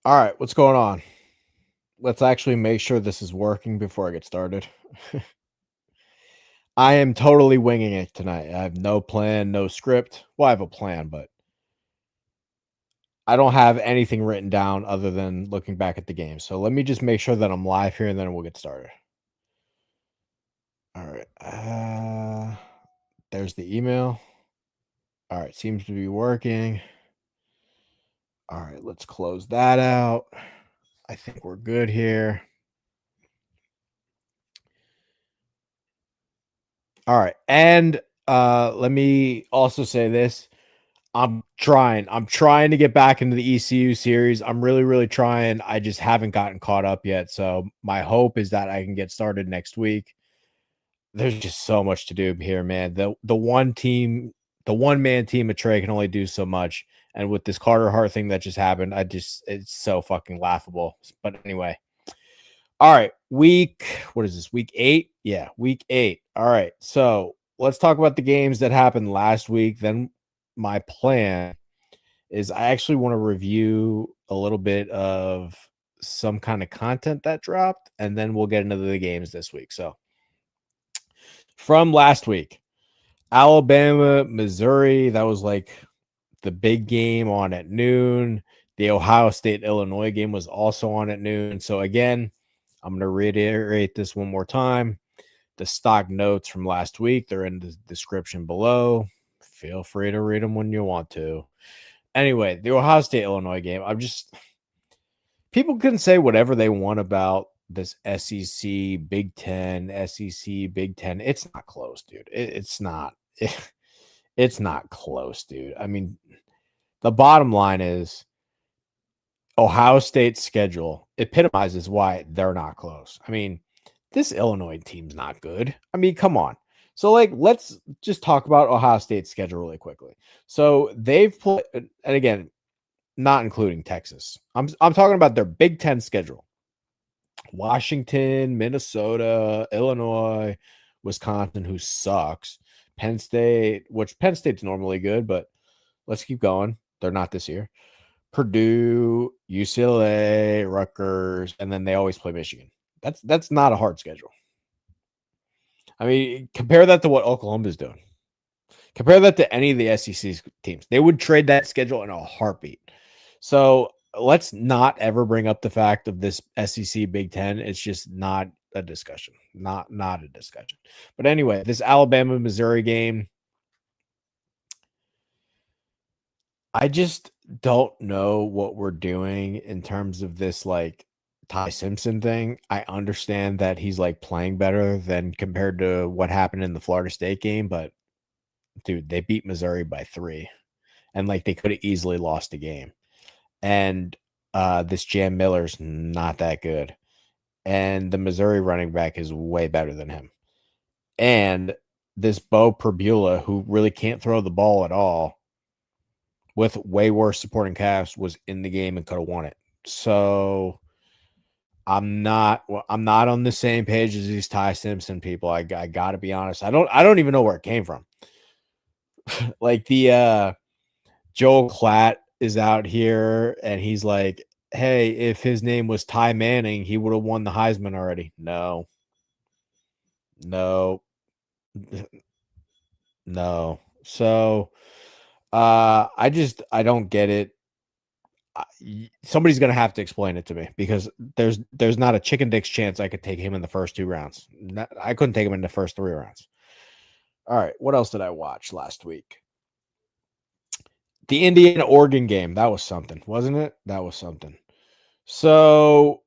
All right, what's going on? Let's actually make sure this is working before I get started. I am totally winging it tonight. I have no plan, no script. Well, I have a plan, but I don't have anything written down other than looking back at the game. So let me just make sure that I'm live here and then we'll get started. All right. There's the email. All right, seems to be working. All right, let's close that out. I think we're good here. All right. And let me also say this. I'm trying. I'm trying to get back into the ECU series. I'm really, really trying. I just haven't gotten caught up yet. So my hope is that I can get started next week. There's just so much to do here, man. The one team, the one man team of Trey can only do so much. And with this Carter Hart thing that just happened, it's so fucking laughable. But anyway. All right. What is this? Week 8? Yeah, week 8. All right. So let's talk about the games that happened last week. Then my plan is I actually want to review a little bit of some kind of content that dropped, and then we'll get into the games this week. So from last week, Alabama, Missouri, that was like the big game on at noon. The Ohio State Illinois game was also on at noon. So again, I'm going to reiterate this one more time. The stock notes from last week, they're in the description below. Feel free to read them when you want to. Anyway, the Ohio State Illinois game, people can say whatever they want about this SEC, Big Ten, SEC, Big Ten. It's not close, dude. It's not. It's not close, dude. I mean, the bottom line is Ohio State's schedule epitomizes why they're not close. I mean, this Illinois team's not good. I mean, come on. So, like, let's just talk about Ohio State's schedule really quickly. So they've played, and again, not including Texas. I'm talking about their Big Ten schedule. Washington, Minnesota, Illinois, Wisconsin, who sucks. Penn State, which Penn State's normally good, but let's keep going. They're not this year. Purdue, UCLA, Rutgers, and then they always play Michigan. That's not a hard schedule. I mean, compare that to what Oklahoma's doing. Compare that to any of the SEC teams. They would trade that schedule in a heartbeat. So let's not ever bring up the fact of this SEC Big Ten. It's just not a discussion. Not a discussion. But anyway, this Alabama Missouri game, I just don't know what we're doing in terms of this like Ty Simpson thing. I understand that he's like playing better than compared to what happened in the Florida State game, but dude, they beat Missouri by 3 and like they could have easily lost the game. And this Jam Miller's not that good. And the Missouri running back is way better than him. And this Bo Perbula, who really can't throw the ball at all, with way worse supporting cast, was in the game and could have won it. So I'm not on the same page as these Ty Simpson people. I got to be honest. I don't even know where it came from. Like the Joel Klatt is out here and he's like, hey, if his name was Ty Manning, he would have won the Heisman already. No. No. No. So I don't get it. Somebody's gonna have to explain it to me because there's not a chicken dick's chance I could take him in the first 2 rounds. I couldn't take him in the first 3 rounds. All right, what else did I watch last week? The Indiana Oregon game. That was something, wasn't it? That was something. So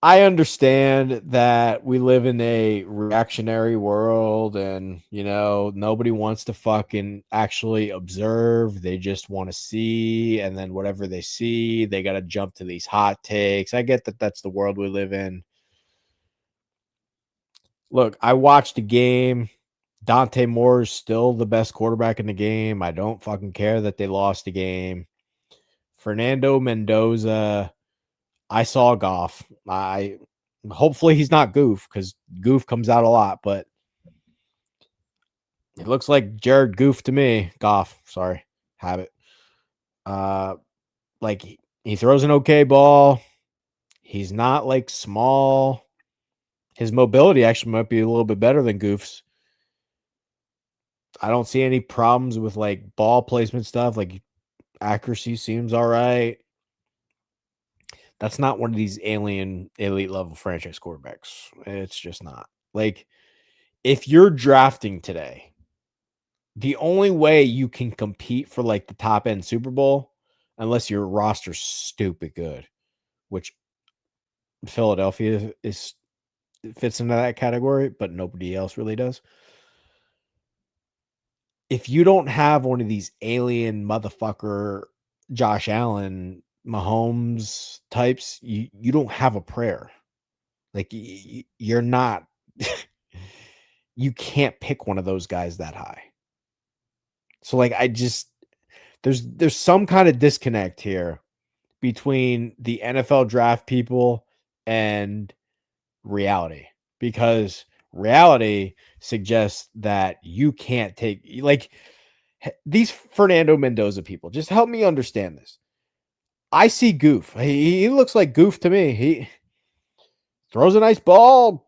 I understand that we live in a reactionary world and, nobody wants to fucking actually observe. They just want to see. And then whatever they see, they got to jump to these hot takes. I get that that's the world we live in. Look, I watched the game. Dante Moore is still the best quarterback in the game. I don't fucking care that they lost the game. Fernando Mendoza, I saw Goff. Hopefully he's not Goof because Goof comes out a lot, but it looks like Jared Goof to me. Goff, sorry, habit. like he throws an okay ball. He's not like small. His mobility actually might be a little bit better than Goof's. I don't see any problems with like ball placement stuff. Like accuracy seems all right. That's not one of these alien elite level franchise quarterbacks. It's just not. Like if you're drafting today, the only way you can compete for like the top end Super Bowl, unless your roster's stupid good, which Philadelphia is fits into that category, but nobody else really does. If you don't have one of these alien motherfucker Josh Allen, Mahomes types, you don't have a prayer. Like you're not you can't pick one of those guys that high. So like I just there's some kind of disconnect here between the NFL draft people and reality, because reality suggests that you can't take like these Fernando Mendoza people. Just help me understand this. I see Goof. He looks like Goof to me. He throws a nice ball.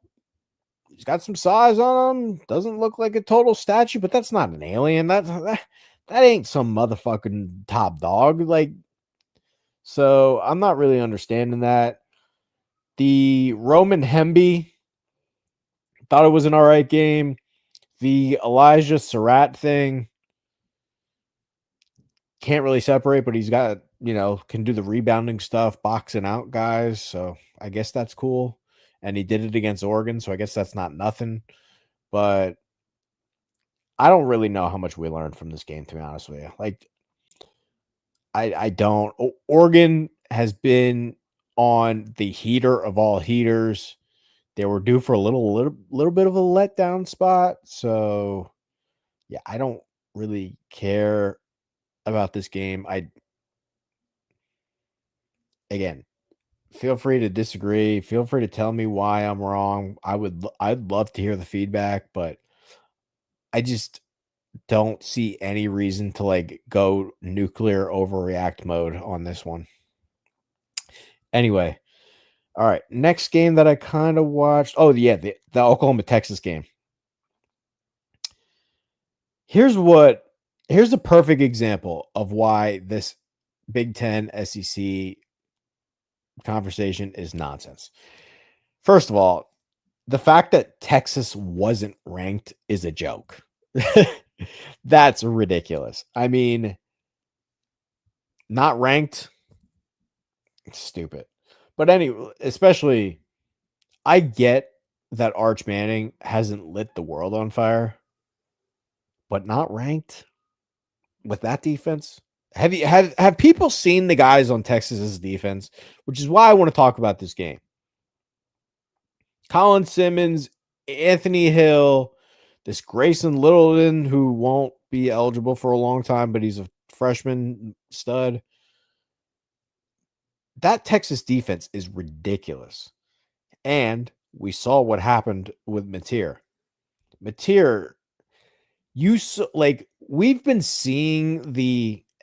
He's got some size on him. Doesn't look like a total statue, but that's not an alien. That ain't some motherfucking top dog. Like, so I'm not really understanding that. The Roman Hemby, thought it was an all right game. The Elijah Surratt thing, can't really separate, but he's got, can do the rebounding stuff, boxing out guys. So I guess that's cool. And he did it against Oregon. So I guess that's not nothing. But I don't really know how much we learned from this game, to be honest with you. Like, I don't. Oregon has been on the heater of all heaters. They were due for a little bit of a letdown spot. So yeah, I don't really care about this game. Again, feel free to disagree. Feel free to tell me why I'm wrong. I'd love to hear the feedback, but I just don't see any reason to like go nuclear overreact mode on this one. Anyway, all right. Next game that I kind of watched. Oh, yeah, the Oklahoma Texas game. Here's the perfect example of why this Big Ten SEC conversation is nonsense. First of all, the fact that Texas wasn't ranked is a joke. That's ridiculous. I mean, not ranked, stupid. But anyway, especially, I get that Arch Manning hasn't lit the world on fire, but not ranked with that defense. Have people seen the guys on Texas's defense? Which is why I want to talk about this game. Colin Simmons, Anthony Hill, this Grayson Littleton, who won't be eligible for a long time, but he's a freshman stud. That Texas defense is ridiculous. And we saw what happened with Mateer. Mateer, we've been seeing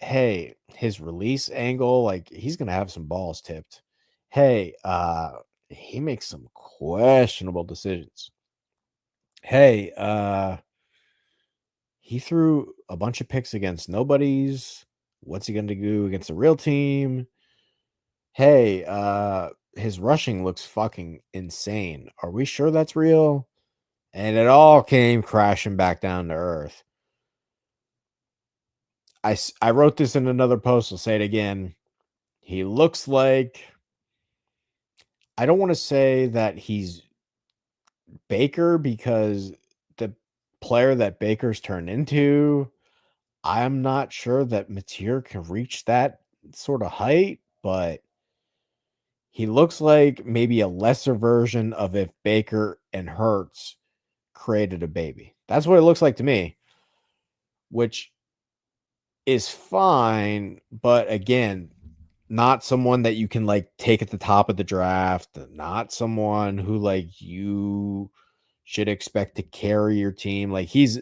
his release angle, like he's gonna have some balls tipped. Hey, he makes some questionable decisions. Hey, he threw a bunch of picks against nobodies. What's he going to do against a real team? Hey, his rushing looks fucking insane. Are we sure that's real? And it all came crashing back down to earth. I wrote this in another post. I'll say it again. He looks like, I don't want to say that he's Baker, because the player that Baker's turned into, I'm not sure that Mateer can reach that sort of height, but he looks like maybe a lesser version of if Baker and Hurts created a baby. That's what it looks like to me, which is fine. But again, not someone that you can like take at the top of the draft, not someone who like you should expect to carry your team. Like he's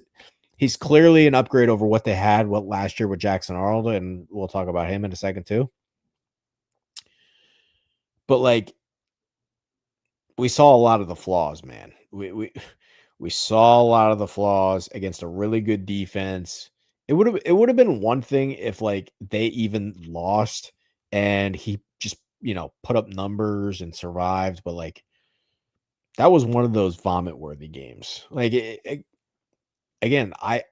clearly an upgrade over what they had last year with Jackson Arnold, and we'll talk about him in a second too. But like we saw a lot of the flaws, man. We saw a lot of the flaws against a really good defense. It would have been one thing if like they even lost and he just, put up numbers and survived, but like that was one of those vomit worthy games. Like again, I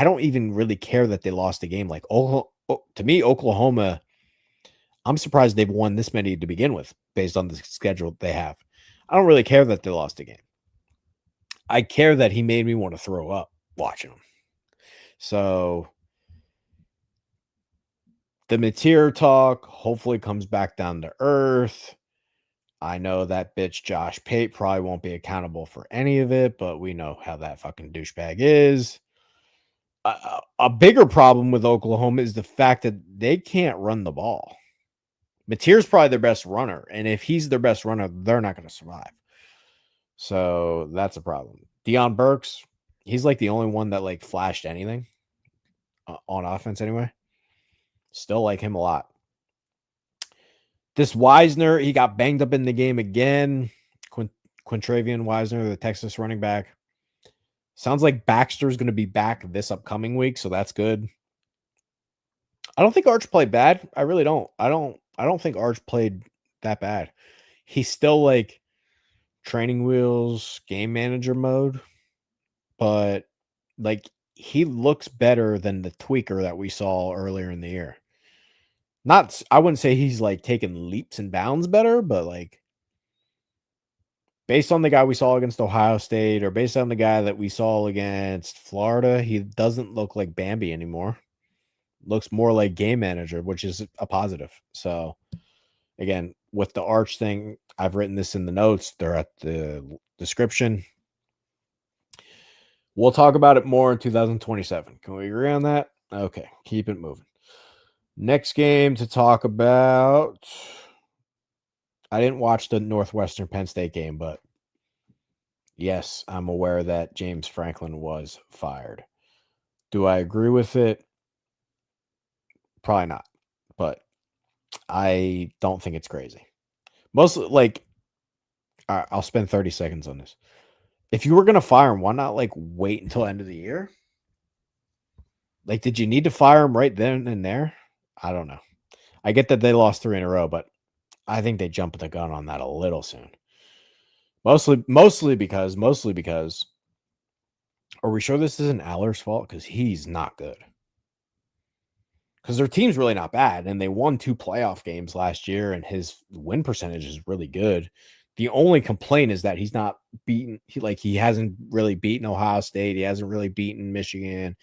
don't even really care that they lost the game. Like to me, Oklahoma, I'm surprised they've won this many to begin with, based on the schedule they have. I don't really care that they lost the game. I care that he made me want to throw up watching him. So the Mateer talk hopefully comes back down to earth. I know that bitch Josh Pate probably won't be accountable for any of it, but we know how that fucking douchebag is. A bigger problem with Oklahoma is the fact that they can't run the ball. Mateer's probably their best runner, and if he's their best runner, they're not going to survive. So that's a problem. Deion Burks, he's like the only one that like flashed anything on offense anyway. Still like him a lot. This Wisner, he got banged up in the game again. Quintravian Wisner, the Texas running back. Sounds like Baxter's going to be back this upcoming week, so that's good. I don't think Arch played bad. I really don't. I don't think Arch played that bad. He's still like training wheels, game manager mode, but like he looks better than the tweaker that we saw earlier in the year. I wouldn't say he's like taking leaps and bounds better, but like based on the guy we saw against Ohio State or based on the guy that we saw against Florida, he doesn't look like Bambi anymore. Looks more like game manager, which is a positive. So again, with the Arch thing, I've written this in the notes. They're at the description. We'll talk about it more in 2027. Can we agree on that? Okay, keep it moving. Next game to talk about. I didn't watch the Northwestern Penn State game, but yes, I'm aware that James Franklin was fired. Do I agree with it? Probably not, but I don't think it's crazy. Mostly, like, all right, I'll spend 30 seconds on this. If you were going to fire him, why not, like, wait until the end of the year? Like, did you need to fire him right then and there? I don't know. I get that they lost 3 in a row, but I think they jumped the gun on that a little soon. Mostly because are we sure this isn't Aller's fault? Because he's not good. Because their team's really not bad, and they won 2 playoff games last year, and his win percentage is really good. The only complaint is that he's not beaten. He hasn't really beaten Ohio State. He hasn't really beaten Michigan.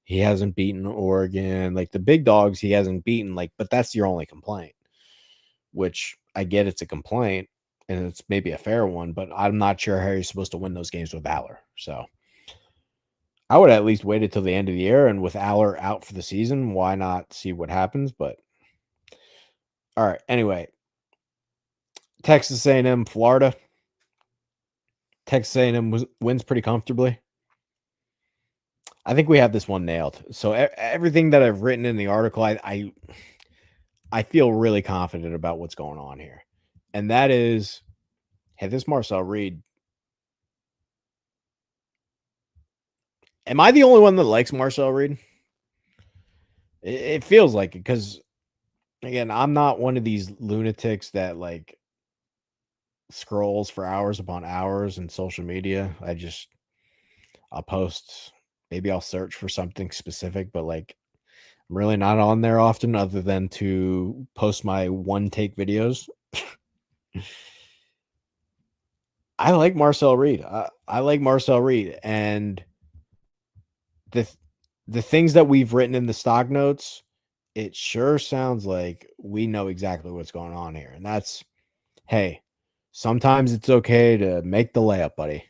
He hasn't beaten Oregon. Like the big dogs, he hasn't beaten. But that's your only complaint. Which I get, it's a complaint, and it's maybe a fair one, but I'm not sure how you're supposed to win those games with Aller. So I would at least wait until the end of the year, and with Aller out for the season, why not see what happens? But all right, anyway, Texas A&M, Florida. Texas A&M wins pretty comfortably. I think we have this one nailed. So everything that I've written in the article, I feel really confident about what's going on here, and that is, hey, this Marcel Reed. Am I the only one that likes Marcel Reed? It feels like it because, again, I'm not one of these lunatics that like scrolls for hours upon hours in social media. I'll post, maybe I'll search for something specific, but like I'm really not on there often other than to post my one take videos. I like Marcel Reed. I like Marcel Reed, and the things that we've written in the stock notes, it sure sounds like we know exactly what's going on here. And that's, hey, sometimes it's okay to make the layup, buddy.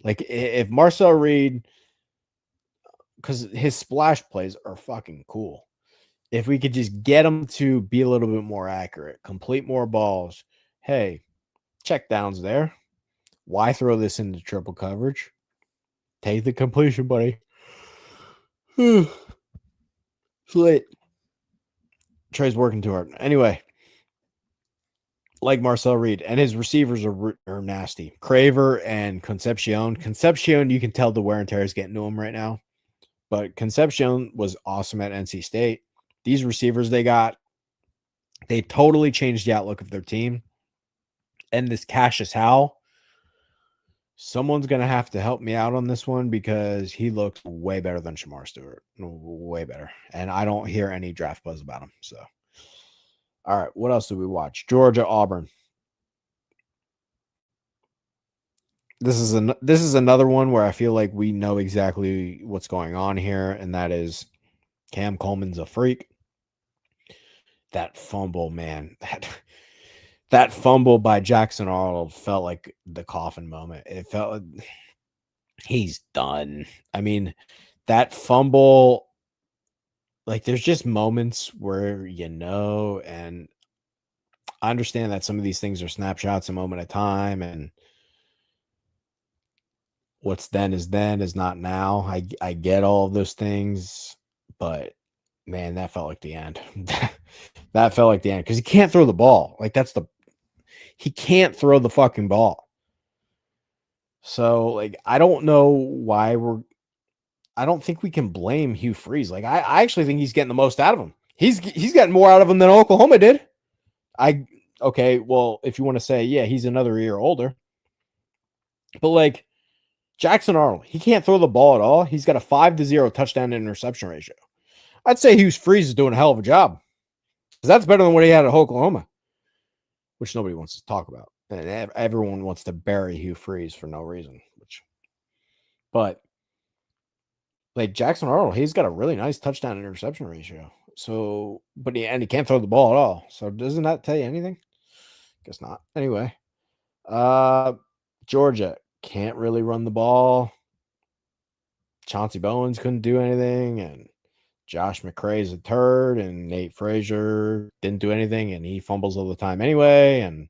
Like if Marcel Reed, because his splash plays are fucking cool. If we could just get him to be a little bit more accurate, complete more balls, hey, check downs there. Why throw this into triple coverage? Take the completion, buddy. It's late. Trey's working too hard. Anyway, like Marcel Reed, and his receivers are nasty. Craver and Concepcion. Concepcion, you can tell the wear and tear is getting to him right now. But Concepcion was awesome at NC State. These receivers they got, they totally changed the outlook of their team. And this Cassius Howell, someone's going to have to help me out on this one because he looks way better than Shamar Stewart. Way better. And I don't hear any draft buzz about him. So, all right. What else did we watch? Georgia, Auburn. This is another one where I feel like we know exactly what's going on here, and that is Cam Coleman's a freak. That fumble, man. That fumble by Jackson Arnold felt like the coffin moment. It felt he's done. I mean, that fumble, like there's just moments where and I understand that some of these things are snapshots, a moment at time, and what's then is not now. I get all of those things, but man, that felt like the end. That felt like the end because he can't throw the ball. Like he can't throw the fucking ball. So like I don't know why I don't think we can blame Hugh Freeze. Like I actually think he's getting the most out of him. He's getting more out of him than Oklahoma did. Okay, well, if you want to say, yeah, he's another year older. But like Jackson Arnold, he can't throw the ball at all. He's got a 5-0 touchdown to interception ratio. I'd say Hugh Freeze is doing a hell of a job. Because that's better than what he had at Oklahoma, which nobody wants to talk about. And everyone wants to bury Hugh Freeze for no reason. But like Jackson Arnold, he's got a really nice touchdown interception ratio. So, but he can't throw the ball at all. So doesn't that tell you anything? Guess not. Anyway, Georgia can't really run the ball. Chauncey Bowens couldn't do anything, and Josh McCray's a turd, and Nate Frazier didn't do anything, and he fumbles all the time anyway. And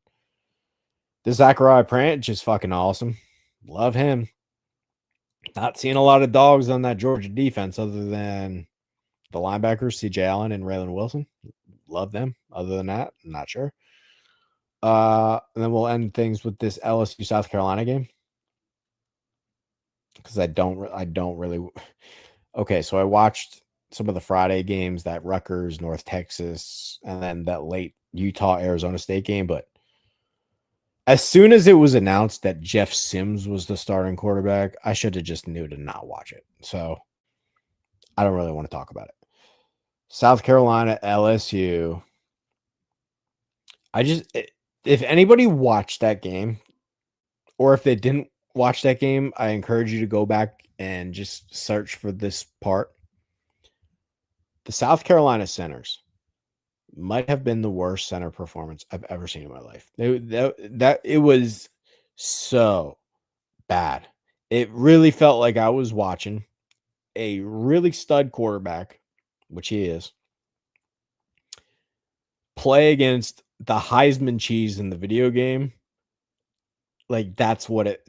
this Zachariah Branch is fucking awesome. Love him. Not seeing a lot of dogs on that Georgia defense other than the linebackers, CJ Allen and Raylan Wilson. Love them. Other than that, I'm not sure. And then we'll end things with this LSU South Carolina game. Because I don't really. Okay, so I watched some of the Friday games, that Rutgers, North Texas, and then that late Utah, Arizona State game. But as soon as it was announced that Jeff Sims was the starting quarterback, I should have just knew to not watch it. So I don't really want to talk about it. South Carolina, LSU. If anybody watched that game, or if they didn't watch that game, I encourage you to go back and just search for this part. The South Carolina centers might have been the worst center performance I've ever seen in my life. It was so bad. It really felt like I was watching a really stud quarterback, which he is, play against the Heisman cheese in the video game. Like that's what it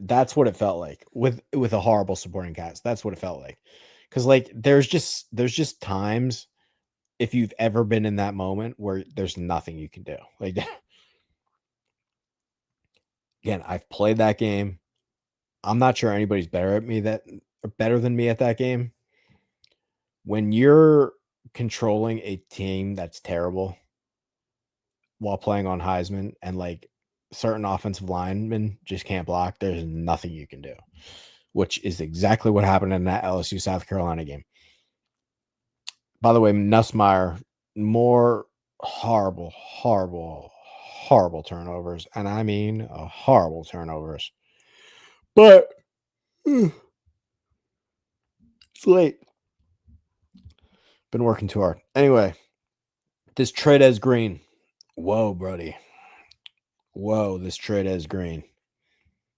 felt like with a horrible supporting cast. That's what it felt like. Cause like there's just times, if you've ever been in that moment, where there's nothing you can do. Like again, I've played that game. I'm not sure anybody's better than me at that game. When you're controlling a team that's terrible while playing on Heisman, and like certain offensive linemen just can't block, there's nothing you can do, which is exactly what happened in that LSU South Carolina game. By the way, Nussmeier, more horrible turnovers. And I mean horrible turnovers. But it's late. Been working too hard. Anyway, this Trey'Dez Green. Whoa, Brody. Whoa, this Trey'Dez Green.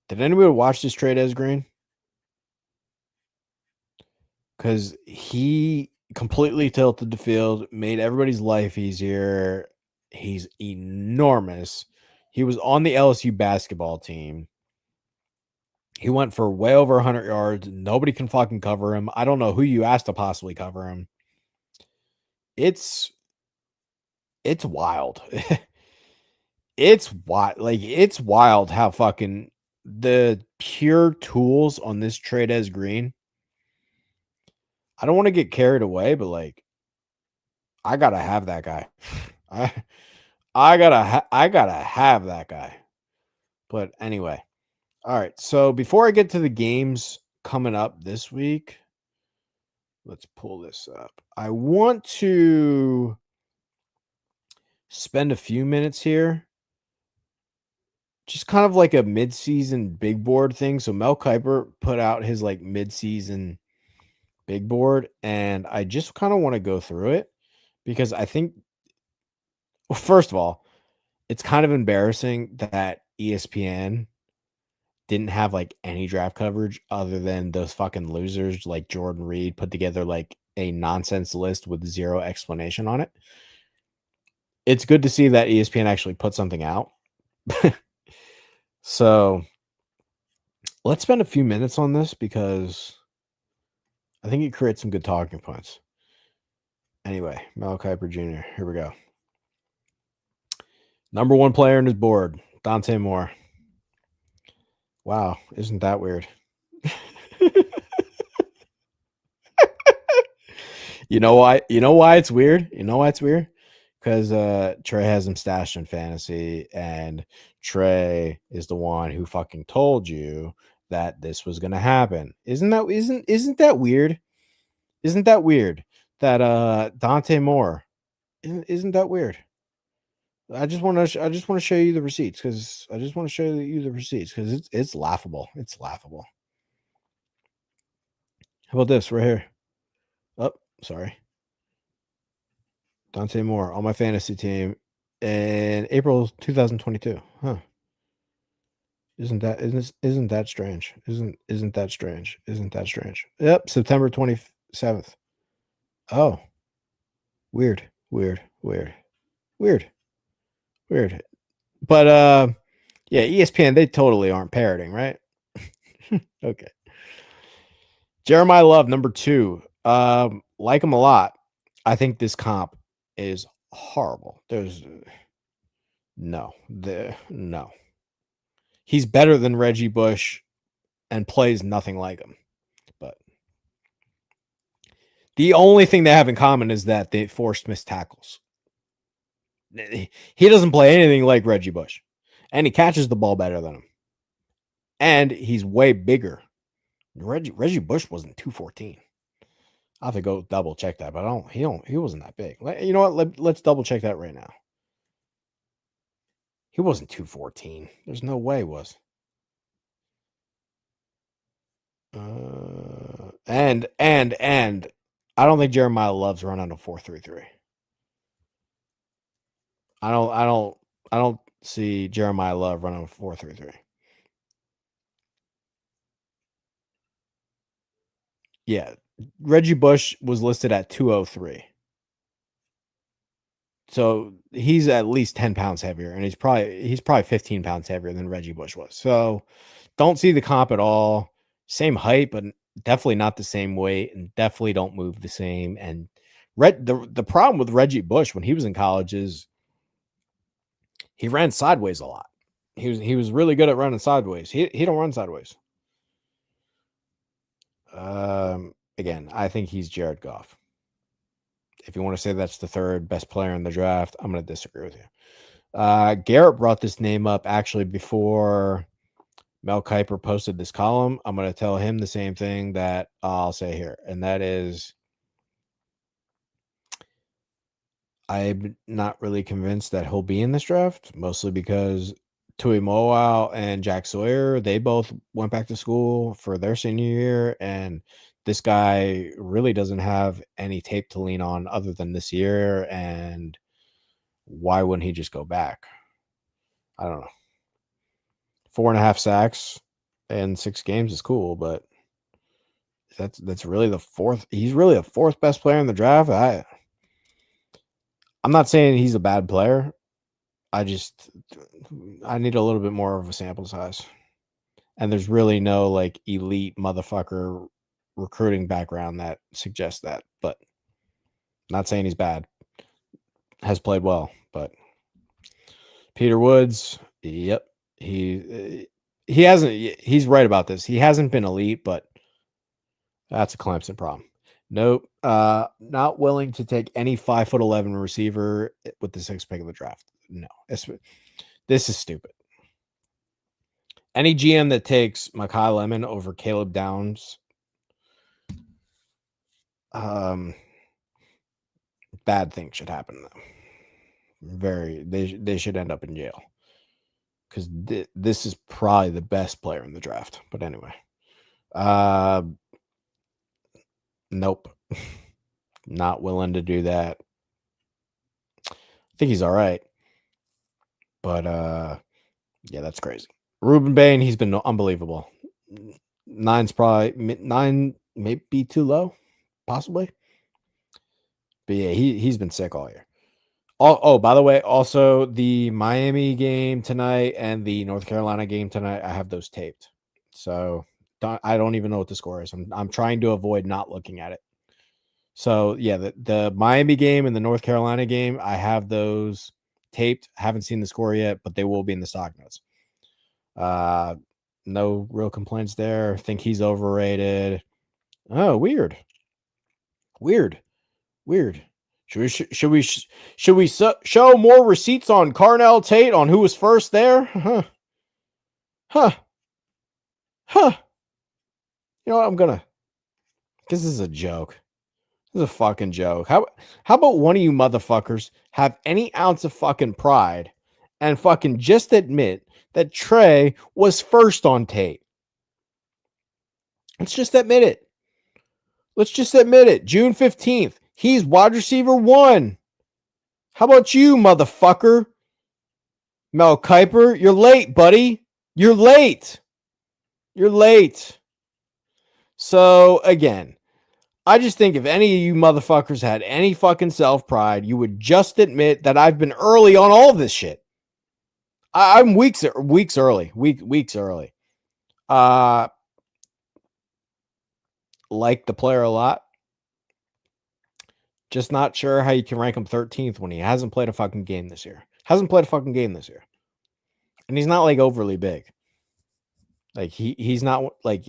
Did anybody watch this Trey'Dez Green? Because he completely tilted the field, made everybody's life easier. He's enormous. He was on the LSU basketball team. He went for way over 100 yards. Nobody can fucking cover him. I don't know who you asked to possibly cover him. It's wild. It's wild. Like, it's wild how fucking the pure tools on this Trades Green. I don't want to get carried away, but like, I gotta have that guy. I I gotta have that guy. But anyway, all right. So before I get to the games coming up this week, let's pull this up. I want to spend a few minutes here, just kind of like a mid-season big board thing. So Mel Kiper put out his like mid-season big board, and I just kind of want to go through it because I think, well, first of all, it's kind of embarrassing that ESPN didn't have like any draft coverage other than those fucking losers like Jordan Reed put together like a nonsense list with zero explanation on it. It's good to see that ESPN actually put something out. So let's spend a few minutes on this because I think it creates some good talking points. Anyway, Mel Kiper Jr., here we go. Number one player on his board, Dante Moore. Wow, isn't that weird? You know why? You know why it's weird? You know why it's weird? Because Trey has him stashed in fantasy, and Trey is the one who fucking told you that this was gonna happen. Isn't that weird? Isn't that weird that Dante Moore? Isn't that weird? I just want to show you the receipts because it's laughable. It's laughable. How about this right here? Oh, sorry. Dante Moore on my fantasy team in April 2022. Huh. Isn't that strange? Isn't that strange? Isn't that strange? Yep, September 27th. Oh. Weird. Weird. Weird. Weird. Weird. But yeah, ESPN, they totally aren't parroting, right? Okay. Jeremiah Love, number 2. Like him a lot. I think this comp is horrible. There's no. He's better than Reggie Bush and plays nothing like him. But the only thing they have in common is that they forced missed tackles. He doesn't play anything like Reggie Bush, and he catches the ball better than him. And he's way bigger. Reggie Bush wasn't 214. I have to go double check that, but he wasn't that big. You know what? Let's double check that right now. He wasn't 214. There's no way he was. And I don't think Jeremiah Love's running a 4.33. I don't see Jeremiah Love running a 4.33. Yeah, Reggie Bush was listed at 203. So he's at least 10 pounds heavier, and he's probably 15 pounds heavier than Reggie Bush was. So don't see the comp at all. Same height, but definitely not the same weight, and definitely don't move the same. And the problem with Reggie Bush when he was in college is he ran sideways a lot. He was really good at running sideways. He don't run sideways. Again, I think he's Jared Goff. If you want to say that's the third best player in the draft, I'm going to disagree with you. Garrett brought this name up actually before Mel Kiper posted this column. I'm going to tell him the same thing that I'll say here, and that is I'm not really convinced that he'll be in this draft, mostly because Tui Mowau and Jack Sawyer, they both went back to school for their senior year, and this guy really doesn't have any tape to lean on other than this year, and why wouldn't he just go back? I don't know. 4.5 sacks in 6 games is cool, but that's really the fourth. He's really the fourth best player in the draft. I'm not saying he's a bad player. I need a little bit more of a sample size. And there's really no like elite motherfucker recruiting background that suggests that. But not saying he's bad. Has played well, but Peter Woods. Yep. He hasn't. He's right about this. He hasn't been elite, but that's a Clemson problem. Nope. Not willing to take any 5'11" receiver with the 6th pick of the draft. No. This is stupid. Any GM that takes Mekhi Lemon over Caleb Downs, bad things should happen to them. They should end up in jail because this is probably the best player in the draft. But anyway, nope, not willing to do that. I think he's all right, but yeah, that's crazy. Ruben Bain, he's been unbelievable. 9's probably 9, maybe too low, possibly. But yeah, he's been sick all year. Oh, by the way, also the Miami game tonight and the North Carolina game tonight, I have those taped. So I don't even know what the score is. I'm trying to avoid not looking at it. So yeah, the Miami game and the North Carolina game, I have those taped. Haven't seen the score yet, but they will be in the stock notes. No real complaints there. Think he's overrated. Oh, weird. Should we show more receipts on Carnell Tate on who was first there? Huh. You know what? I'm gonna. This is a joke. This is a fucking joke. How about one of you motherfuckers have any ounce of fucking pride and fucking just admit that Trey was first on Tate? Let's just admit it. June 15th. He's wide receiver 1. How about you, motherfucker? Mel Kiper, you're late, buddy. You're late. So, again, I just think if any of you motherfuckers had any fucking self-pride, you would just admit that I've been early on all of this shit. I'm weeks early. Like the player a lot. Just not sure how you can rank him 13th when he hasn't played a fucking game this year. And he's not like overly big. Like he's not like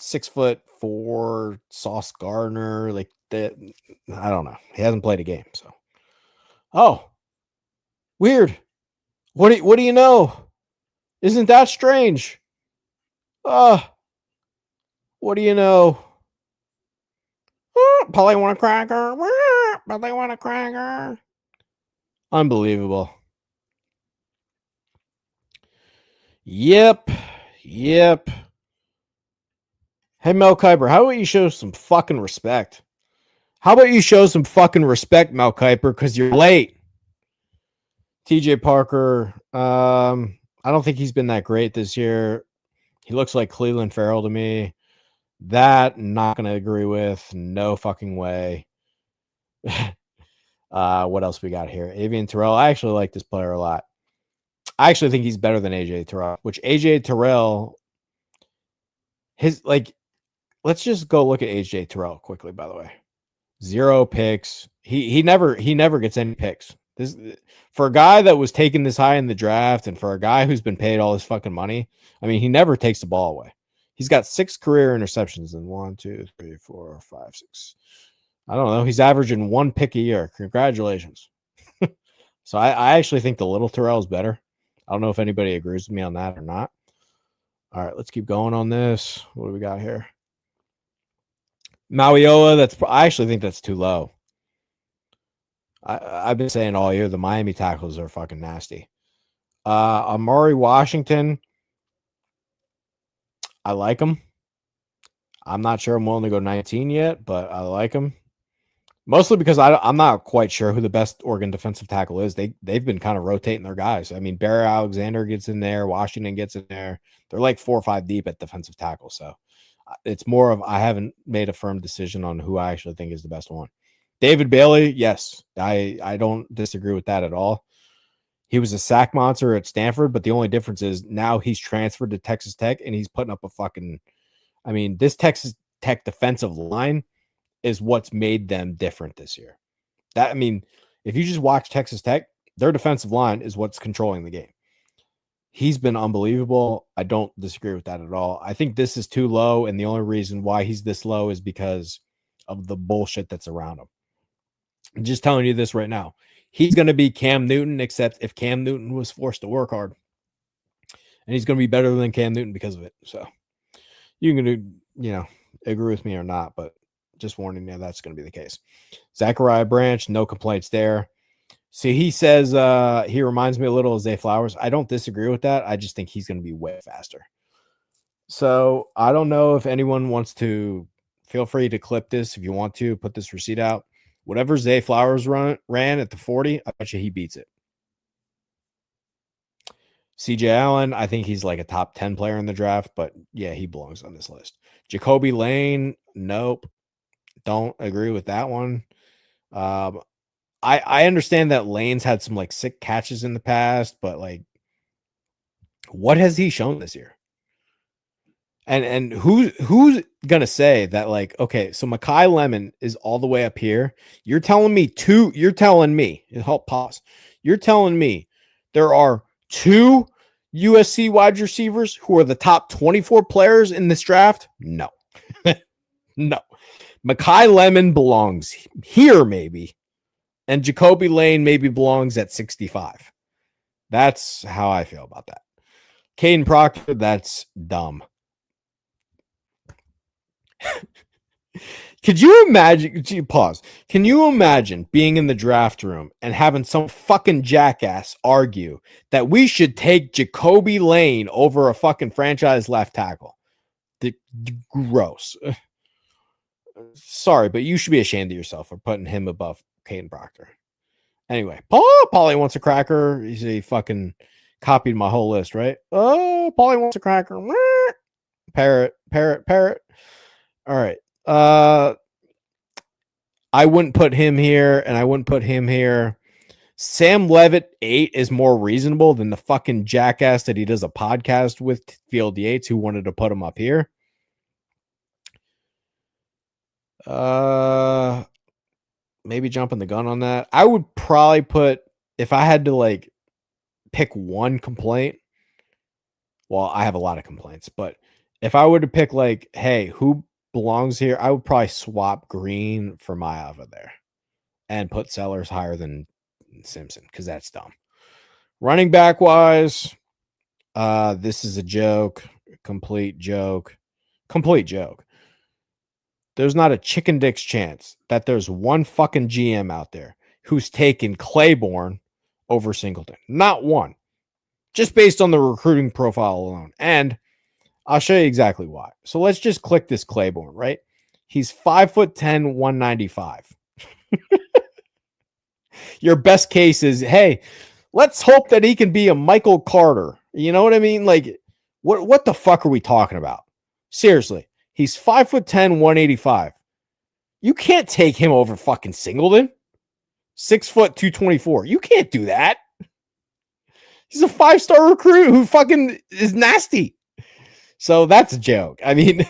6'4" Sauce Gardner. Like that. I don't know. He hasn't played a game, so. Oh, weird. What do you know? Isn't that strange? What do you know? Polly want a cracker. Polly want a cracker. Unbelievable. Yep. Hey, Mel Kiper, how about you show some fucking respect? Mel Kiper, because you're late. TJ Parker, I don't think he's been that great this year. He looks like Cleveland Farrell to me. That not going to agree with. No fucking way. What else we got here? Avian Terrell. I actually like this player a lot. I actually think he's better than AJ Terrell, which AJ Terrell, let's just go look at AJ Terrell quickly, by the way. 0 picks. He never gets any picks. This for a guy that was taken this high in the draft and for a guy who's been paid all his fucking money. I mean, he never takes the ball away. He's got 6 career interceptions in 1, 2, 3, 4, 5, 6. I don't know. He's averaging 1 pick a year. Congratulations. So I actually think the little Terrell is better. I don't know if anybody agrees with me on that or not. All right, let's keep going on this. What do we got here? Mauioa, I actually think that's too low. I've been saying all year the Miami tackles are fucking nasty. Amari Washington, I like him. I'm not sure I'm willing to go 19 yet, but I like him. Mostly because I'm not quite sure who the best Oregon defensive tackle is. They've been kind of rotating their guys. I mean, Barry Alexander gets in there. Washington gets in there. They're like 4 or 5 deep at defensive tackle. So it's more of I haven't made a firm decision on who I actually think is the best one. David Bailey, yes. I don't disagree with that at all. He was a sack monster at Stanford, but the only difference is now he's transferred to Texas Tech and he's putting up a fucking – I mean, this Texas Tech defensive line is what's made them different this year. That, I mean, If you just watch Texas Tech, their defensive line is what's controlling the game. He's been unbelievable. I don't disagree with that at all. I think this is too low, and the only reason why he's this low is because of the bullshit that's around him. I'm just telling you this right now. He's going to be Cam Newton, except if Cam Newton was forced to work hard. And he's going to be better than Cam Newton because of it. So you can, agree with me or not, but just warning you, that's going to be the case. Zachariah Branch, no complaints there. See, he says he reminds me a little of Zay Flowers. I don't disagree with that. I just think he's going to be way faster. So I don't know if anyone wants to, feel free to clip this if you want to, put this receipt out. Whatever Zay Flowers ran at the 40, I bet you he beats it. CJ Allen, I think he's like a top 10 player in the draft, but yeah, he belongs on this list. Jacoby Lane, nope. Don't agree with that one. I understand that Lane's had some like sick catches in the past, but like, what has he shown this year? And who's gonna say that, like, okay, so Makai Lemon is all the way up here. You're telling me help pause. You're telling me there are 2 USC wide receivers who are the top 24 players in this draft? No. No. Makai Lemon belongs here, maybe. And Jacoby Lane maybe belongs at 65. That's how I feel about that. Caden Proctor, that's dumb. Could you imagine? Pause. Can you imagine being in the draft room and having some fucking jackass argue that we should take Jacoby Lane over a fucking franchise left tackle? Gross. Sorry, but you should be ashamed of yourself for putting him above Caden Proctor. Anyway, Paulie wants a cracker. He fucking copied my whole list, right? Oh, Paulie wants a cracker. Parrot. All right. I wouldn't put him here, and I wouldn't put him here. Sam Levitt 8 is more reasonable than the fucking jackass that he does a podcast with, Field Yates, who wanted to put him up here. Maybe jumping the gun on that. I would probably put, if I had to like pick one complaint, well, I have a lot of complaints, but if I were to pick like, hey, who belongs here, I would probably swap Green for Maeva there and put Sellers higher than Simpson because that's dumb. Running back wise, this is a joke, complete joke. There's not a chicken dick's chance that there's one fucking GM out there who's taken Claiborne over Singleton. Not one. Just based on the recruiting profile alone. And I'll show you exactly why. So let's just click this Claiborne, right? He's 5'10", 195. Your best case is, hey, let's hope that he can be a Michael Carter. You know what I mean? Like, what the fuck are we talking about? Seriously. He's 5'10", 185. You can't take him over fucking Singleton. 6 foot 224. You can't do that. He's a 5-star recruit who fucking is nasty. So that's a joke. I mean,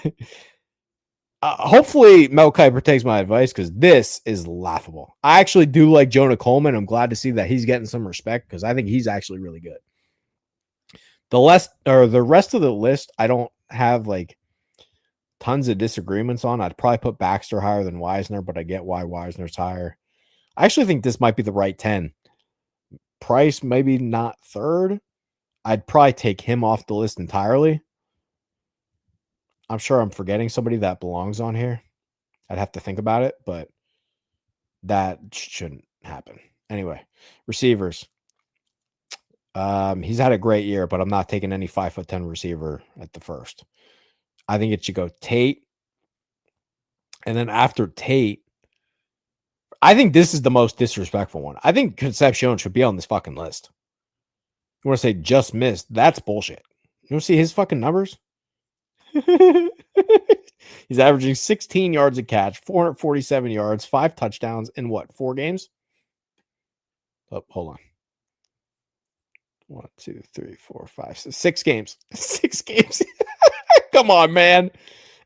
hopefully Mel Kiper takes my advice because this is laughable. I actually do like Jonah Coleman. I'm glad to see that he's getting some respect because I think he's actually really good. The rest of the list, I don't have like tons of disagreements on. I'd probably put Baxter higher than Wisner, but I get why Wisner's higher. I actually think this might be the right 10. Price, maybe not third. I'd probably take him off the list entirely. I'm sure I'm forgetting somebody that belongs on here. I'd have to think about it, but that shouldn't happen. Anyway, receivers. He's had a great year, but I'm not taking any 5'10" receiver at the first. I think it should go Tate. And then after Tate, I think this is the most disrespectful one. I think Concepcion should be on this fucking list. You want to say just missed? That's bullshit. You want to see his fucking numbers? He's averaging 16 yards a catch, 447 yards, 5 touchdowns in what, 4 games? Oh, hold on. 1, 2, 3, 4, 5, 6 games. 6 games. Come on, man.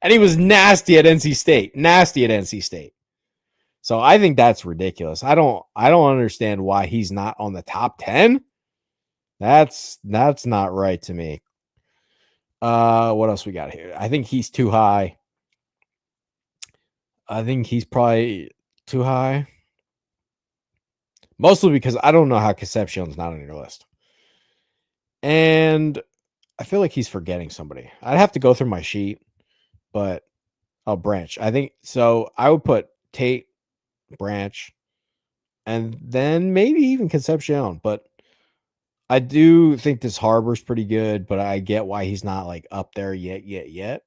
And he was nasty at NC State. So I think that's ridiculous. I don't understand why he's not on the top 10. That's not right to me. What else we got here? I think he's too high. I think he's probably too high. Mostly because I don't know how Concepcion's not on your list. And I feel like he's forgetting somebody. I'd have to go through my sheet, but Branch. I think so. I would put Tate, Branch, and then maybe even Concepcion. But I do think this Harbor's pretty good, but I get why he's not like up there yet.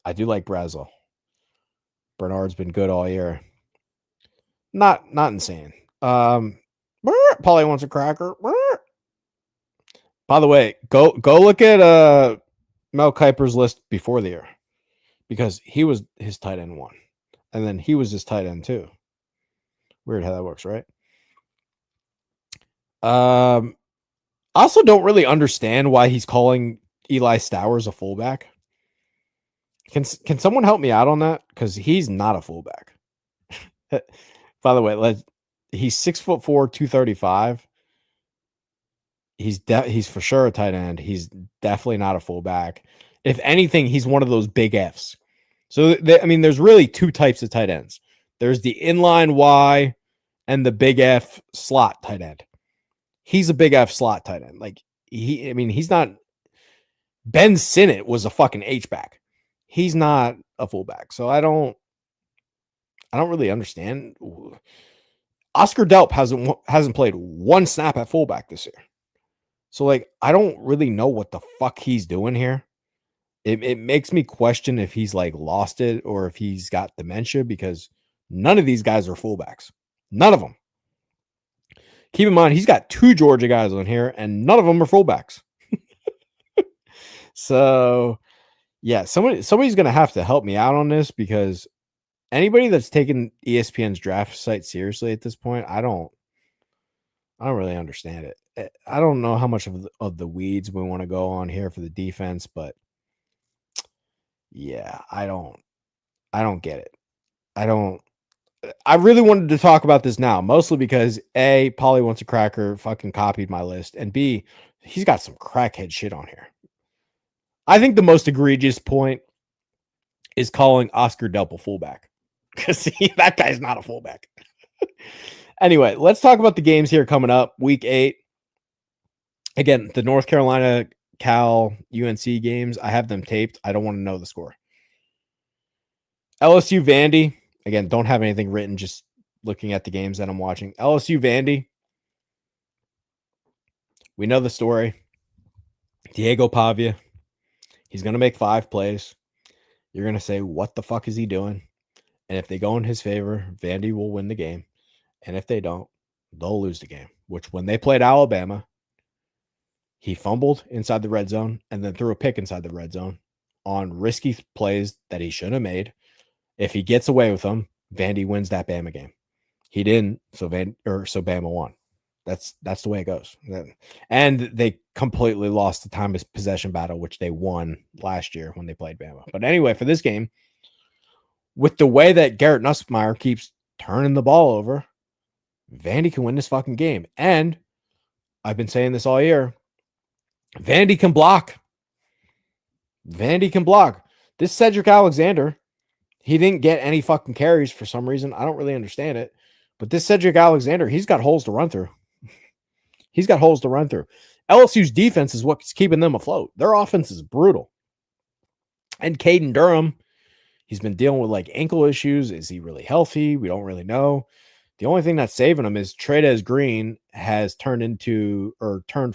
I do like Brazel. Bernard's been good all year. Not insane. Paulie wants a cracker. By the way, go look at Mel Kiper's list before the year, because he was his tight end 1, and then he was his tight end 2. Weird how that works, right? I also don't really understand why he's calling Eli Stowers a fullback. Can someone help me out on that? Because he's not a fullback. By the way, he's 6'4", 235. He's for sure a tight end. He's definitely not a fullback. If anything, he's one of those big Fs. So there's really 2 types of tight ends. There's the inline Y and the big F slot tight end. He's a big F slot tight end. Like he's not. Ben Sinnott was a fucking H-back. He's not a fullback. So I don't really understand. Oscar Delp hasn't played 1 snap at fullback this year. So like I don't really know what the fuck he's doing here. It makes me question if he's like lost it or if he's got dementia, because none of these guys are fullbacks. None of them. Keep in mind, he's got 2 Georgia guys on here, and none of them are fullbacks. So, yeah, somebody's going to have to help me out on this, because anybody that's taken ESPN's draft site seriously at this point, I don't really understand it. I don't know how much of the weeds we want to go on here for the defense, but yeah, I don't get it. I really wanted to talk about this now, mostly because A, Paulie wants a cracker fucking copied my list, and B, he's got some crackhead shit on here. I think the most egregious point is calling Oscar Delp a fullback, because that guy's not a fullback. Anyway, let's talk about the games here coming up. Week 8. Again, the North Carolina, Cal, UNC games, I have them taped. I don't want to know the score. LSU, Vandy. Again, don't have anything written, just looking at the games that I'm watching. LSU, Vandy. We know the story. Diego Pavia. He's going to make 5 plays. You're going to say, what the fuck is he doing? And if they go in his favor, Vandy will win the game. And if they don't, they'll lose the game. Which, when they played Alabama, he fumbled inside the red zone and then threw a pick inside the red zone on risky plays that he shouldn't have made. If he gets away with them, Vandy wins that Bama game. He didn't, so Bama won. That's the way it goes. And they completely lost the time of possession battle, which they won last year when they played Bama. But anyway, for this game, with the way that Garrett Nussmeier keeps turning the ball over, Vandy can win this fucking game. And I've been saying this all year, Vandy can block. Vandy can block. This Cedric Alexander, he didn't get any fucking carries for some reason. I don't really understand it. But this Cedric Alexander, he's got holes to run through. He's got holes to run through. LSU's defense is what's keeping them afloat. Their offense is brutal. And Caden Durham, he's been dealing with like ankle issues. Is he really healthy? We don't really know. The only thing that's saving him is Trey'Dez Green has turned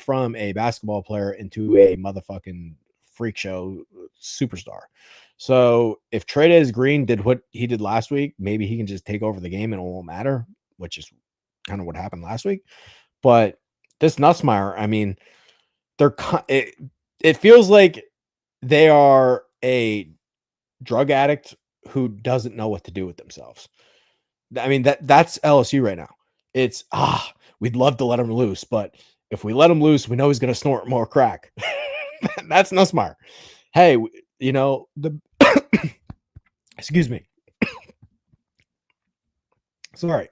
from a basketball player into a motherfucking freak show superstar. So if Trey'Dez Green did what he did last week, maybe he can just take over the game and it won't matter, which is kind of what happened last week. But this Nussmeier, I mean, it feels like they are a drug addict who doesn't know what to do with themselves. I mean, that's LSU right now. It's, we'd love to let him loose, but if we let him loose, we know he's going to snort more crack. That's Nussmeier. Hey, you know, excuse me. Sorry.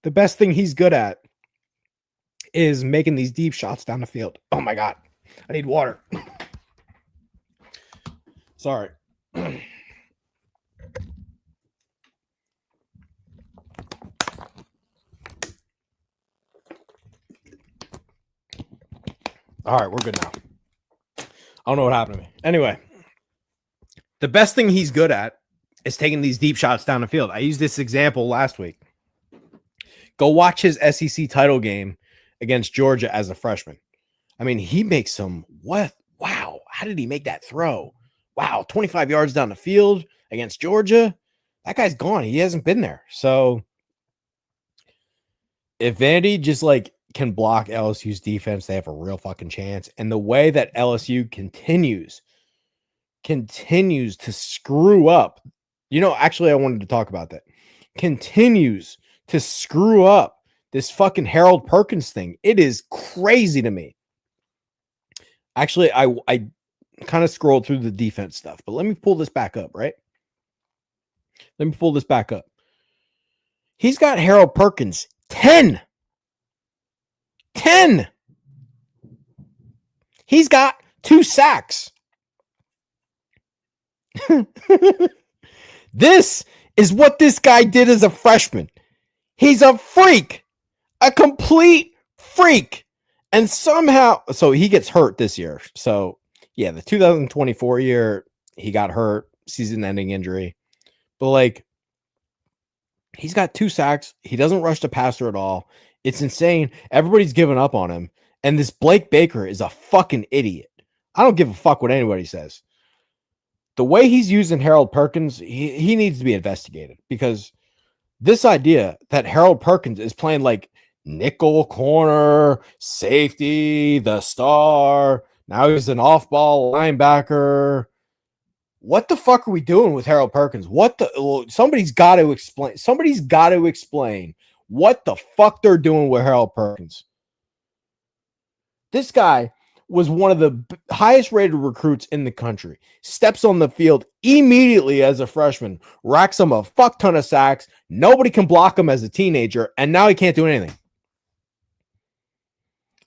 The best thing he's good at is making these deep shots down the field. Oh my God. I need water. Sorry. All right, we're good now. I don't know what happened to me. Anyway, the best thing he's good at is taking these deep shots down the field. I used this example last week. Go watch his SEC title game against Georgia as a freshman. I mean, he makes some what? Wow. How did he make that throw? Wow. 25 yards down the field against Georgia. That guy's gone. He hasn't been there. So if Vandy just like can block LSU's defense, they have a real fucking chance. And the way that LSU continues to screw up, actually, I wanted to talk about that. Continues to screw up this fucking Harold Perkins thing. It is crazy to me. Actually, I kind of scrolled through the defense stuff, but let me pull this back up, right? Let me pull this back up. He's got Harold Perkins 10. He's got 2 sacks. This is what this guy did as a freshman. He's a freak, a complete freak. And somehow, so he gets hurt this year. So, yeah, the 2024 year, he got hurt, season-ending injury. But, like, he's got 2 sacks. He doesn't rush the passer at all. It's insane. Everybody's giving up on him. And this Blake Baker is a fucking idiot. I don't give a fuck what anybody says. The way he's using Harold Perkins, he needs to be investigated, because this idea that Harold Perkins is playing like nickel corner, safety, the star, now he's an off-ball linebacker. What the fuck are we doing with Harold Perkins? Somebody's got to explain. Somebody's got to explain what the fuck they're doing with Harold Perkins. This guy was one of the highest rated recruits in the country. Steps on the field immediately as a freshman, racks him a fuck ton of sacks. Nobody can block him as a teenager, and now he can't do anything.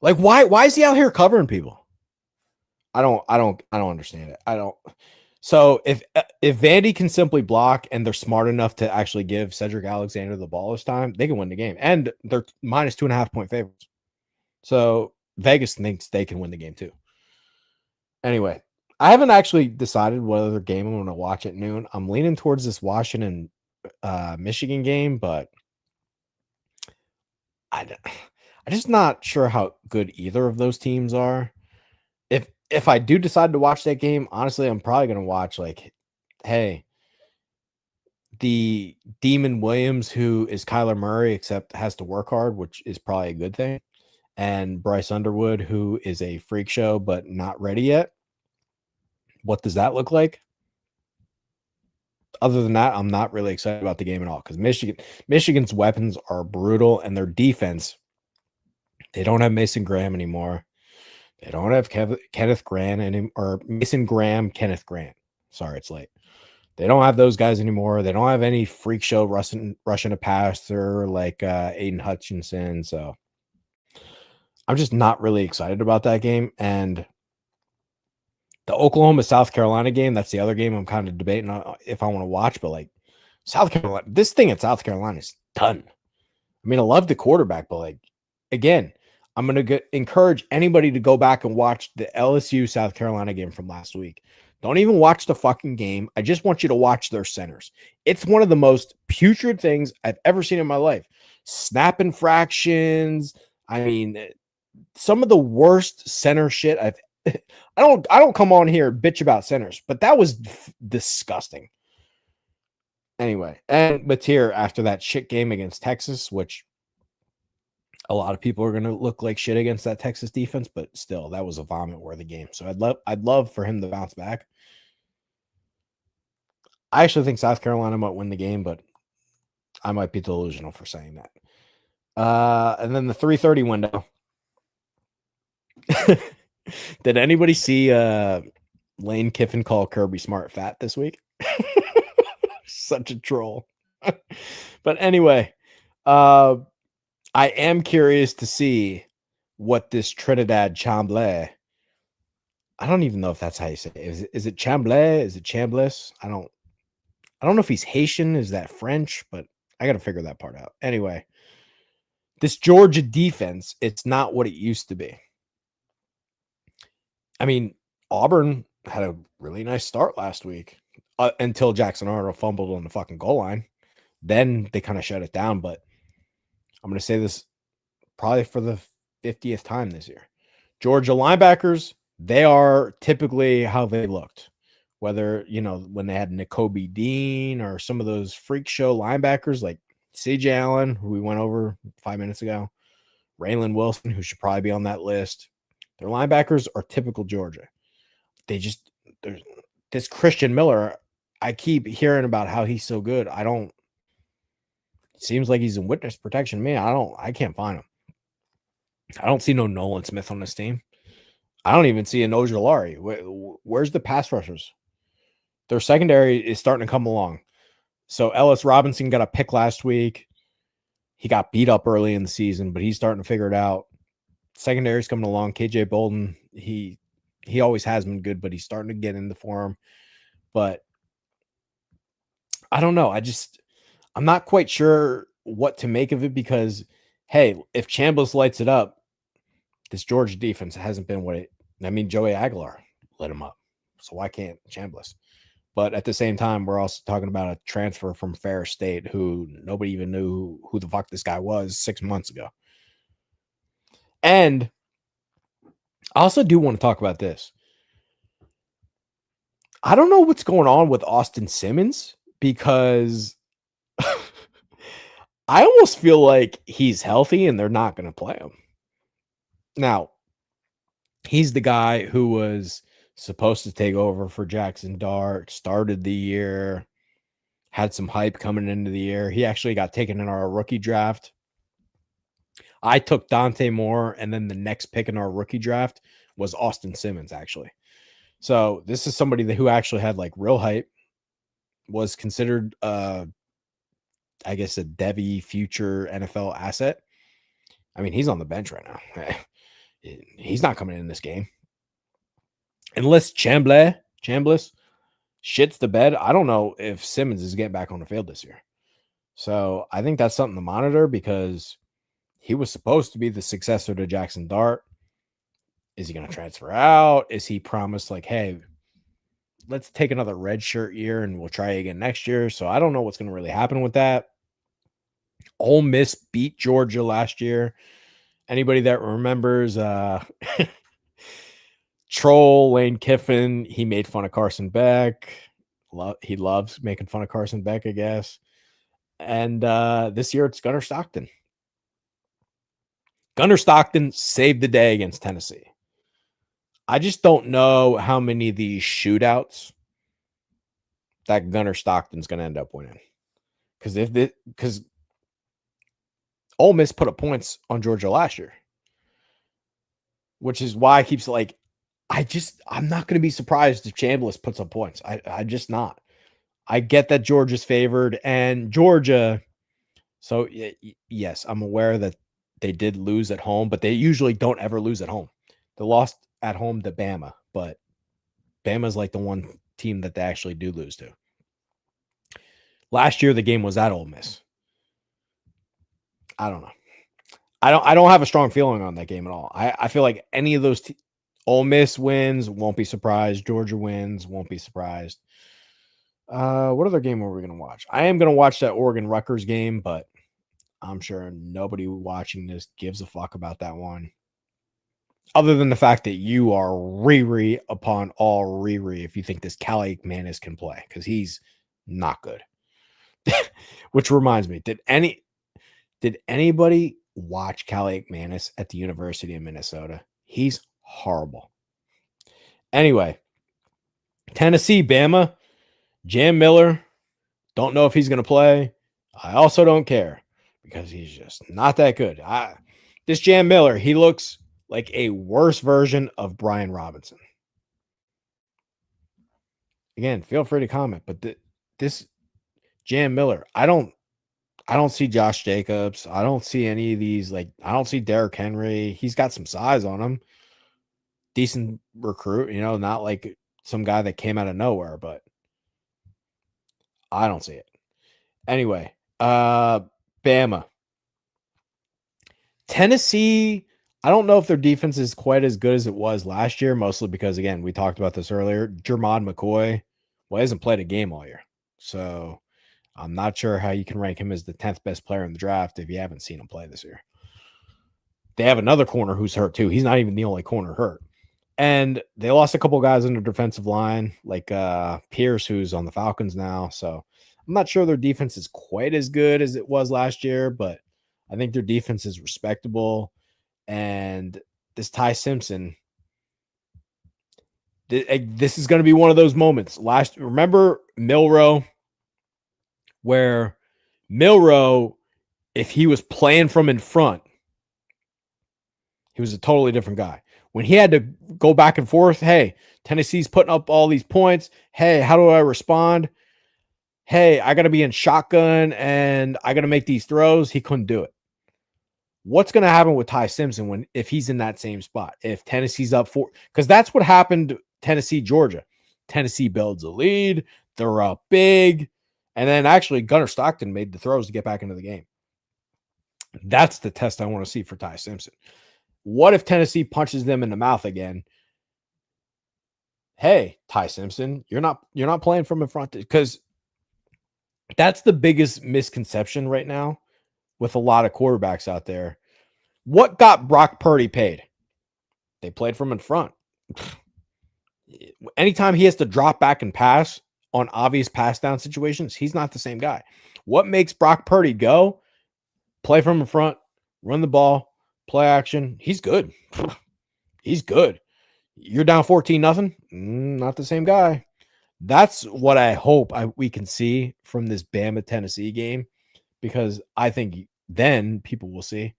Like, why is he out here covering people? I don't understand it. So if Vandy can simply block and they're smart enough to actually give Cedric Alexander the ball this time, they can win the game. And they're minus 2.5 point favorites. So Vegas thinks they can win the game too. Anyway, I haven't actually decided what other game I'm going to watch at noon. I'm leaning towards this Washington Michigan game, but I'm just not sure how good either of those teams are. If I do decide to watch that game, honestly, I'm probably going to watch the Demon Williams, who is Kyler Murray, except has to work hard, which is probably a good thing. And Bryce Underwood, who is a freak show, but not ready yet. What does that look like? Other than that, I'm not really excited about the game at all, because Michigan's weapons are brutal, and their defense, they don't have Mason Graham anymore. They don't have Kenneth Grant or Mason Graham, Kenneth Grant. Sorry, it's late. They don't have those guys anymore. They don't have any freak show rushing a passer like Aiden Hutchinson. So I'm just not really excited about that game. And the Oklahoma-South Carolina game, that's the other game I'm kind of debating if I want to watch. But like South Carolina, this thing at South Carolina is done. I mean, I love the quarterback, but like, again, I'm going to encourage anybody to go back and watch the LSU South Carolina game from last week. Don't even watch the fucking game. I just want you to watch their centers. It's one of the most putrid things I've ever seen in my life. Snap infractions. I mean, some of the worst center shit I don't come on here and bitch about centers, but that was disgusting. Anyway, and Mateer, after that shit game against Texas, which a lot of people are going to look like shit against that Texas defense, but still, that was a vomit-worthy game. So I'd love for him to bounce back. I actually think South Carolina might win the game, but I might be delusional for saying that. And then the 3:30 window. Did anybody see Lane Kiffin call Kirby Smart fat this week? Such a troll. But anyway, uh, I am curious to see what this Trinidad Chamblay. I don't even know if that's how you say it. Is it Chamblay? Is it Chambliss? I don't know if he's Haitian. Is that French? But I got to figure that part out. Anyway, this Georgia defense, it's not what it used to be. I mean, Auburn had a really nice start last week until Jackson Arnold fumbled on the fucking goal line. Then they kind of shut it down. But I'm going to say this probably for the 50th time this year. Georgia linebackers, they are typically how they looked. Whether, when they had Nakobe Dean or some of those freak show linebackers like CJ Allen, who we went over 5 minutes ago, Raylan Wilson, who should probably be on that list. Their linebackers are typical Georgia. There's this Christian Miller. I keep hearing about how he's so good. It seems like he's in witness protection to me. I can't find him. I don't see no Nolan Smith on this team. I don't even see an Ojulari. Where's the pass rushers? Their secondary is starting to come along. So Ellis Robinson got a pick last week. He got beat up early in the season, but he's starting to figure it out. Secondary's coming along. KJ Bolden, he always has been good, but he's starting to get in the form. But I don't know. I'm not quite sure what to make of it because, hey, if Chambliss lights it up, this Georgia defense hasn't been Joey Aguilar lit him up. So why can't Chambliss? But at the same time, we're also talking about a transfer from Ferris State who nobody even knew who the fuck this guy was 6 months ago. And I also do want to talk about this. I don't know what's going on with Austin Simmons because I almost feel like he's healthy and they're not going to play him. Now, he's the guy who was supposed to take over for Jackson Dart, started the year, had some hype coming into the year. He actually got taken in our rookie draft. I took Dante Moore, and then the next pick in our rookie draft was Austin Simmons, actually. So this is somebody who actually had like real hype, was considered, I guess, a Devy future NFL asset. I mean, he's on the bench right now. He's not coming in this game. Unless Chambliss shits the bed, I don't know if Simmons is getting back on the field this year. So I think that's something to monitor because he was supposed to be the successor to Jackson Dart. Is he going to transfer out? Is he promised like, hey, let's take another red shirt year and we'll try again next year? So I don't know what's going to really happen with that. Ole Miss beat Georgia last year. Anybody that remembers Troll Lane Kiffin, he made fun of Carson Beck. He loves making fun of Carson Beck, I guess. And this year it's Gunnar Stockton. Gunnar Stockton saved the day against Tennessee. I just don't know how many of these shootouts that Gunnar Stockton's going to end up winning. Because Ole Miss put up points on Georgia last year, which is why I keep like, I'm not going to be surprised if Chambliss puts up points. I'm just not. I get that Georgia's favored and Georgia. So yes, I'm aware that they did lose at home, but they usually don't ever lose at home. They lost at home to Bama, but Bama's like the one team that they actually do lose to. Last year, the game was at Ole Miss. I don't know. I don't have a strong feeling on that game at all. I feel like any of those Ole Miss wins, won't be surprised. Georgia wins, won't be surprised. What other game are we going to watch? I am going to watch that Oregon Rutgers game, but I'm sure nobody watching this gives a fuck about that one. Other than the fact that you are Riri upon all Riri if you think this Cali Manis can play, because he's not good. Which reminds me, did anybody watch Cali Manis at the University of Minnesota? He's horrible. Anyway, Tennessee, Bama, Jam Miller. Don't know if he's going to play. I also don't care because he's just not that good. This Jam Miller, he looks like a worse version of Brian Robinson. Again, feel free to comment, but this Jam Miller. I don't see Josh Jacobs. I don't see any of these. Like, I don't see Derrick Henry. He's got some size on him. Decent recruit, not like some guy that came out of nowhere, but I don't see it. Anyway, Bama. Tennessee, I don't know if their defense is quite as good as it was last year, mostly because, again, we talked about this earlier. Jermod McCoy, he hasn't played a game all year. So I'm not sure how you can rank him as the 10th best player in the draft if you haven't seen him play this year. They have another corner who's hurt too. He's not even the only corner hurt. And they lost a couple guys in the defensive line, like Pierce, who's on the Falcons now. So I'm not sure their defense is quite as good as it was last year, but I think their defense is respectable. And this Ty Simpson, this is going to be one of those moments. Remember Milroe, where Milroe, if he was playing from in front, he was a totally different guy. When he had to go back and forth, hey, Tennessee's putting up all these points. Hey, how do I respond? Hey, I got to be in shotgun and I got to make these throws. He couldn't do it. What's going to happen with Ty Simpson if he's in that same spot? If Tennessee's up 4, because that's what happened Tennessee, Georgia. Tennessee builds a lead. They're up big. And then actually Gunnar Stockton made the throws to get back into the game. That's the test I want to see for Ty Simpson. What if Tennessee punches them in the mouth again? Hey, Ty Simpson, you're not playing from in front, because that's the biggest misconception right now with a lot of quarterbacks out there. What got Brock Purdy paid? They played from in front. Anytime he has to drop back and pass on obvious pass down situations, he's not the same guy. What makes Brock Purdy go? Play from in front, run the ball, play action. He's good. He's good. You're down 14-0. Not the same guy. That's what I hope we can see from this Bama Tennessee game, because I think then people will see,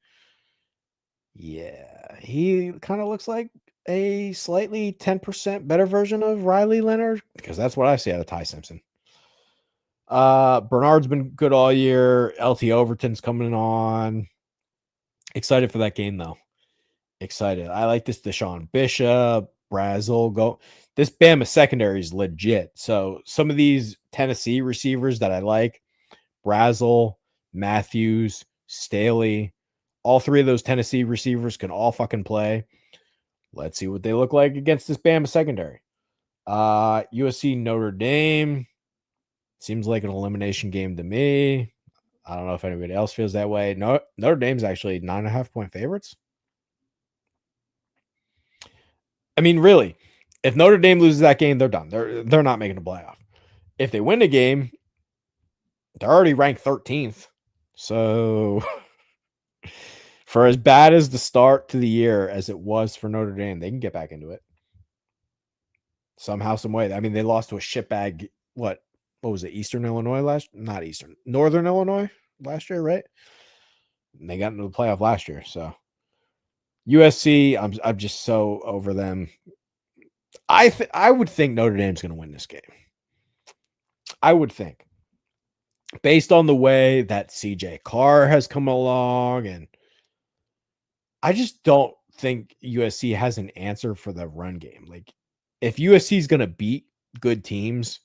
yeah, he kind of looks like a slightly 10% better version of Riley Leonard, because that's what I see out of Ty Simpson. Bernard's been good all year. LT Overton's coming on. Excited for that game, though. Excited. I like this Deshaun Bishop, Brazel. Go. This Bama secondary is legit. So some of these Tennessee receivers that I like, Brazel, Matthews, Staley, all three of those Tennessee receivers can all fucking play. Let's see what they look like against this Bama secondary. USC Notre Dame seems like an elimination game to me. I don't know if anybody else feels that way. No, Notre Dame's actually 9.5-point favorites. I mean, really, if Notre Dame loses that game, they're done. They're not making a playoff. If they win the game, they're already ranked 13th. So for as bad as the start to the year as it was for Notre Dame, they can get back into it somehow, some way. I mean, they lost to a shitbag. What was it? Northern Illinois last year, right? And they got into the playoff last year. So USC, I'm just so over them. I would think Notre Dame's going to win this game. I would think, based on the way that CJ Carr has come along, and I just don't think USC has an answer for the run game. Like, if USC is going to beat good teams,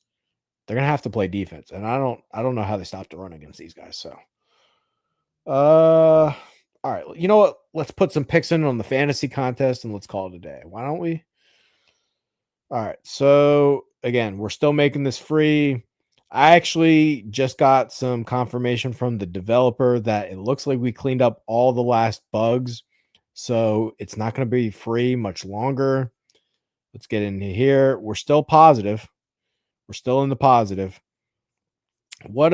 they're going to have to play defense, and I don't know how they stop the run against these guys. So, all right, you know what? Let's put some picks in on the fantasy contest and let's call it a day. Why don't we? All right. So again, we're still making this free. I actually just got some confirmation from the developer that it looks like we cleaned up all the last bugs. So it's not going to be free much longer. Let's get into here. We're still positive. We're still in the positive. What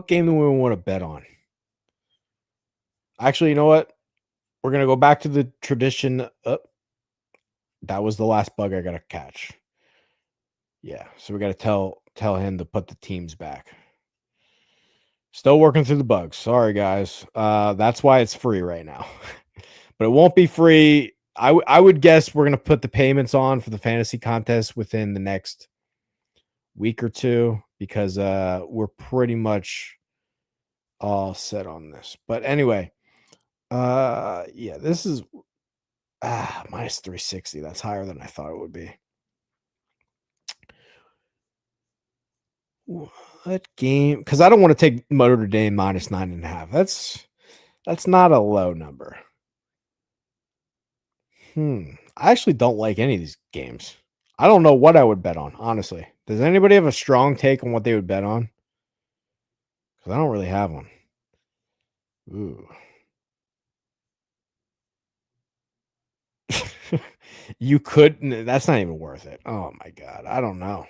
game do we want to bet on? Actually, you know what? We're going to go back to the tradition. That was the last bug I got to catch. Yeah, so we got to tell him to put the teams back. Still working through the bugs. Sorry, guys. That's why it's free right now. But it won't be free. I would guess we're going to put the payments on for the fantasy contest within the next week or two. because we're pretty much all set on this. But anyway, yeah, this is minus 360. That's higher than I thought it would be. What game? Because I don't want to take Notre Dame minus 9.5. That's not a low number. I actually don't like any of these games. I don't know what I would bet on, honestly. Does anybody have a strong take on what they would bet on? Because I don't really have one. Ooh. You could. That's not even worth it. Oh my god. I don't know.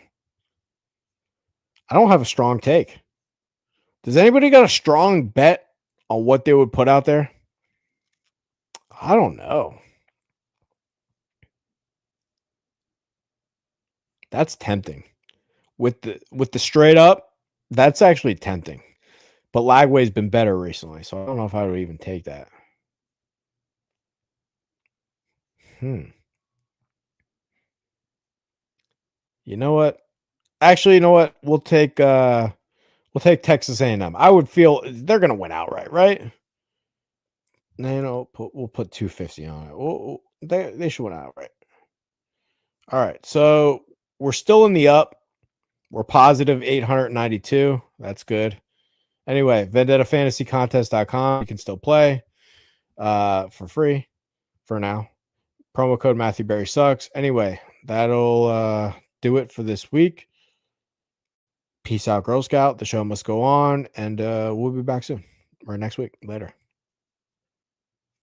I don't have a strong take. Does anybody got a strong bet on what they would put out there? I don't know. That's tempting. With the straight up, that's actually tempting. But Lagway's been better recently, so I don't know if I would even take that. You know what? Actually, you know what? We'll take Texas A&M. I would feel they're gonna win outright, right? No, we'll put 250 on it. They should win outright. All right, so we're still in the up. We're positive 892. That's good. Anyway, VendettaFantasyContest.com. You can still play for free for now. Promo code Matthew Berry sucks. Anyway, that'll do it for this week. Peace out, Girl Scout. The show must go on, and we'll be back soon or next week. Later.